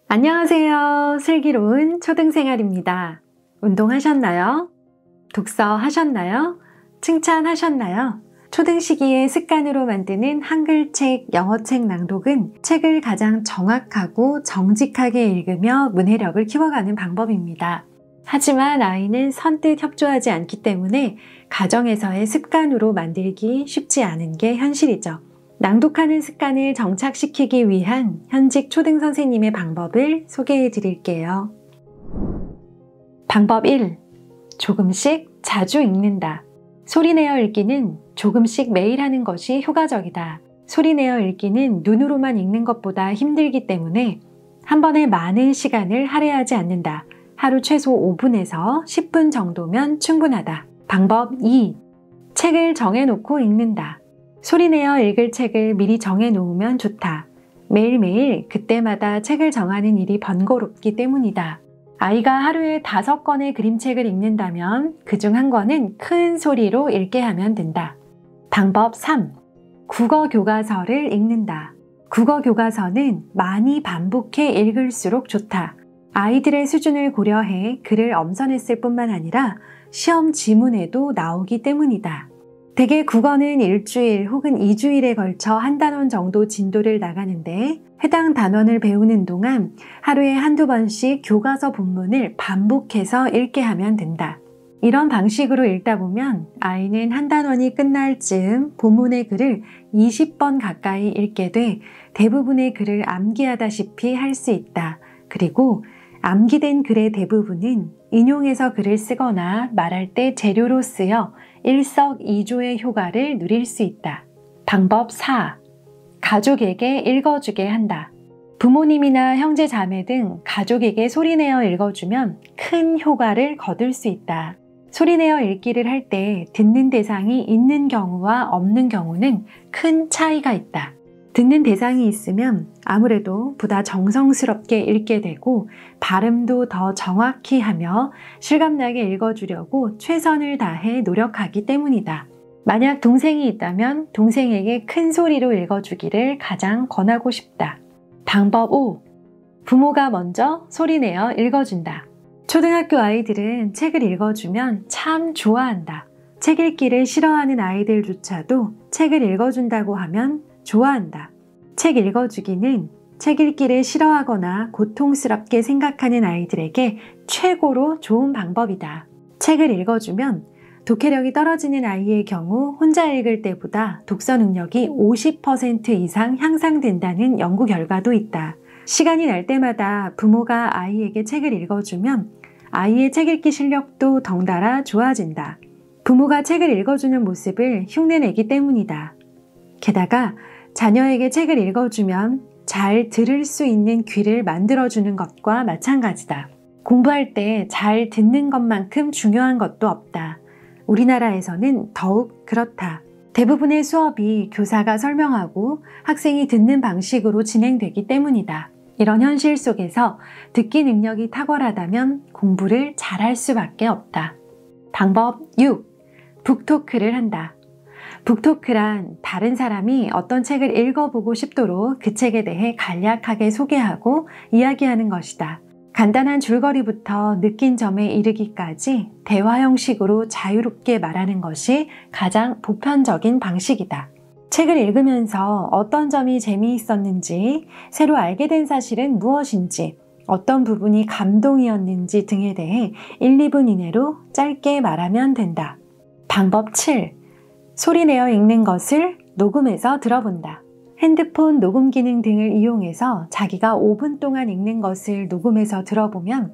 안녕하세요. 슬기로운 초등생활입니다. 운동하셨나요? 독서하셨나요? 칭찬하셨나요? 초등 시기에 습관으로 만드는 한글책, 영어책 낭독은 책을 가장 정확하고 정직하게 읽으며 문해력을 키워가는 방법입니다. 하지만 아이는 선뜻 협조하지 않기 때문에 가정에서의 습관으로 만들기 쉽지 않은 게 현실이죠. 낭독하는 습관을 정착시키기 위한 현직 초등 선생님의 방법을 소개해 드릴게요. 방법 1. 조금씩 자주 읽는다. 소리내어 읽기는 조금씩 매일 하는 것이 효과적이다. 소리내어 읽기는 눈으로만 읽는 것보다 힘들기 때문에 한 번에 많은 시간을 할애하지 않는다. 하루 최소 5분에서 10분 정도면 충분하다. 방법 2. 책을 정해놓고 읽는다. 소리내어 읽을 책을 미리 정해놓으면 좋다. 매일매일 그때마다 책을 정하는 일이 번거롭기 때문이다. 아이가 하루에 5권의 그림책을 읽는다면 그중 한 권은 큰 소리로 읽게 하면 된다. 방법 3. 국어 교과서를 읽는다. 국어 교과서는 많이 반복해 읽을수록 좋다. 아이들의 수준을 고려해 글을 엄선했을 뿐만 아니라 시험 지문에도 나오기 때문이다. 대개 국어는 일주일 혹은 2주일에 걸쳐 한 단원 정도 진도를 나가는데 해당 단원을 배우는 동안 하루에 한두 번씩 교과서 본문을 반복해서 읽게 하면 된다. 이런 방식으로 읽다 보면 아이는 한 단원이 끝날 즈음 본문의 글을 20번 가까이 읽게 돼 대부분의 글을 암기하다시피 할 수 있다. 그리고 암기된 글의 대부분은 인용해서 글을 쓰거나 말할 때 재료로 쓰여 일석이조의 효과를 누릴 수 있다. 방법 4. 가족에게 읽어주게 한다. 부모님이나 형제 자매 등 가족에게 소리내어 읽어주면 큰 효과를 거둘 수 있다. 소리내어 읽기를 할 때 듣는 대상이 있는 경우와 없는 경우는 큰 차이가 있다. 듣는 대상이 있으면 아무래도 보다 정성스럽게 읽게 되고 발음도 더 정확히 하며 실감나게 읽어주려고 최선을 다해 노력하기 때문이다. 만약 동생이 있다면 동생에게 큰 소리로 읽어주기를 가장 권하고 싶다. 방법 5. 부모가 먼저 소리내어 읽어준다. 초등학교 아이들은 책을 읽어주면 참 좋아한다. 책 읽기를 싫어하는 아이들조차도 책을 읽어준다고 하면 좋아한다. 책 읽어주기는 책 읽기를 싫어하거나 고통스럽게 생각하는 아이들에게 최고로 좋은 방법이다. 책을 읽어주면 독해력이 떨어지는 아이의 경우 혼자 읽을 때보다 독서 능력이 50% 이상 향상된다는 연구 결과도 있다. 시간이 날 때마다 부모가 아이에게 책을 읽어주면 아이의 책 읽기 실력도 덩달아 좋아진다. 부모가 책을 읽어주는 모습을 흉내내기 때문이다. 게다가 자녀에게 책을 읽어주면 잘 들을 수 있는 귀를 만들어주는 것과 마찬가지다. 공부할 때 잘 듣는 것만큼 중요한 것도 없다. 우리나라에서는 더욱 그렇다. 대부분의 수업이 교사가 설명하고 학생이 듣는 방식으로 진행되기 때문이다. 이런 현실 속에서 듣기 능력이 탁월하다면 공부를 잘할 수밖에 없다. 방법 6. 북토크를 한다. 북토크란 다른 사람이 어떤 책을 읽어보고 싶도록 그 책에 대해 간략하게 소개하고 이야기하는 것이다. 간단한 줄거리부터 느낀 점에 이르기까지 대화 형식으로 자유롭게 말하는 것이 가장 보편적인 방식이다. 책을 읽으면서 어떤 점이 재미있었는지, 새로 알게 된 사실은 무엇인지, 어떤 부분이 감동이었는지 등에 대해 1, 2분 이내로 짧게 말하면 된다. 방법 7. 소리내어 읽는 것을 녹음해서 들어본다. 핸드폰 녹음 기능 등을 이용해서 자기가 5분 동안 읽는 것을 녹음해서 들어보면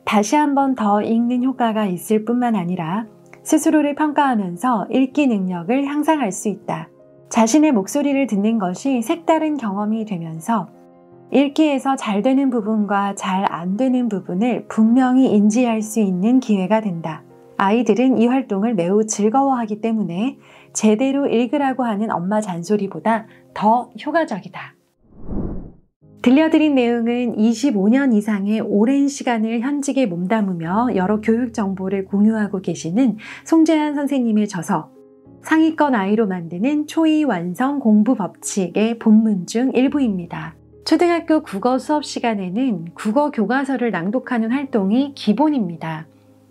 다시 한 번 더 읽는 효과가 있을 뿐만 아니라 스스로를 평가하면서 읽기 능력을 향상할 수 있다. 자신의 목소리를 듣는 것이 색다른 경험이 되면서 읽기에서 잘 되는 부분과 잘 안 되는 부분을 분명히 인지할 수 있는 기회가 된다. 아이들은 이 활동을 매우 즐거워하기 때문에 제대로 읽으라고 하는 엄마 잔소리보다 더 효과적이다. 들려드린 내용은 25년 이상의 오랜 시간을 현직에 몸담으며 여러 교육 정보를 공유하고 계시는 송재한 선생님의 저서 상위권 아이로 만드는 초이 완성 공부 법칙의 본문 중 일부입니다. 초등학교 국어 수업 시간에는 국어 교과서를 낭독하는 활동이 기본입니다.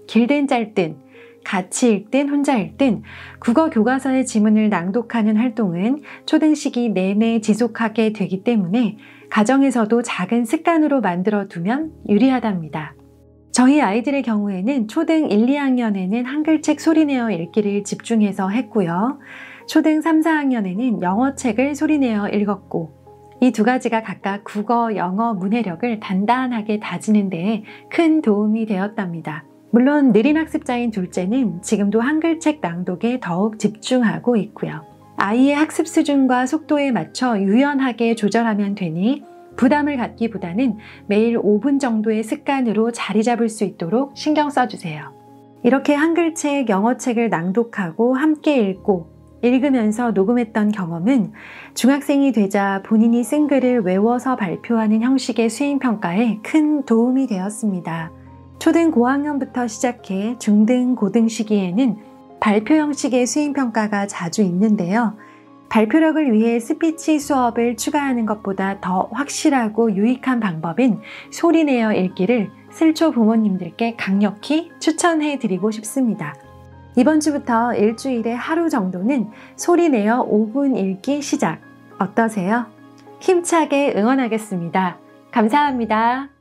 길든 짧든, 같이 읽든 혼자 읽든 국어 교과서의 지문을 낭독하는 활동은 초등시기 내내 지속하게 되기 때문에 가정에서도 작은 습관으로 만들어 두면 유리하답니다. 저희 아이들의 경우에는 초등 1, 2학년에는 한글책 소리내어 읽기를 집중해서 했고요. 초등 3, 4학년에는 영어책을 소리내어 읽었고 이 두 가지가 각각 국어, 영어, 문해력을 단단하게 다지는 데에 큰 도움이 되었답니다. 물론 느린 학습자인 둘째는 지금도 한글책 낭독에 더욱 집중하고 있고요. 아이의 학습 수준과 속도에 맞춰 유연하게 조절하면 되니 부담을 갖기보다는 매일 5분 정도의 습관으로 자리 잡을 수 있도록 신경 써주세요. 이렇게 한글책, 영어책을 낭독하고 함께 읽고 읽으면서 녹음했던 경험은 중학생이 되자 본인이 쓴 글을 외워서 발표하는 형식의 수행평가에 큰 도움이 되었습니다. 초등 고학년부터 시작해 중등, 고등 시기에는 발표 형식의 수행평가가 자주 있는데요. 발표력을 위해 스피치 수업을 추가하는 것보다 더 확실하고 유익한 방법인 소리내어 읽기를 슬초 부모님들께 강력히 추천해 드리고 싶습니다. 이번 주부터 일주일에 하루 정도는 소리내어 5분 읽기 시작. 어떠세요? 힘차게 응원하겠습니다. 감사합니다.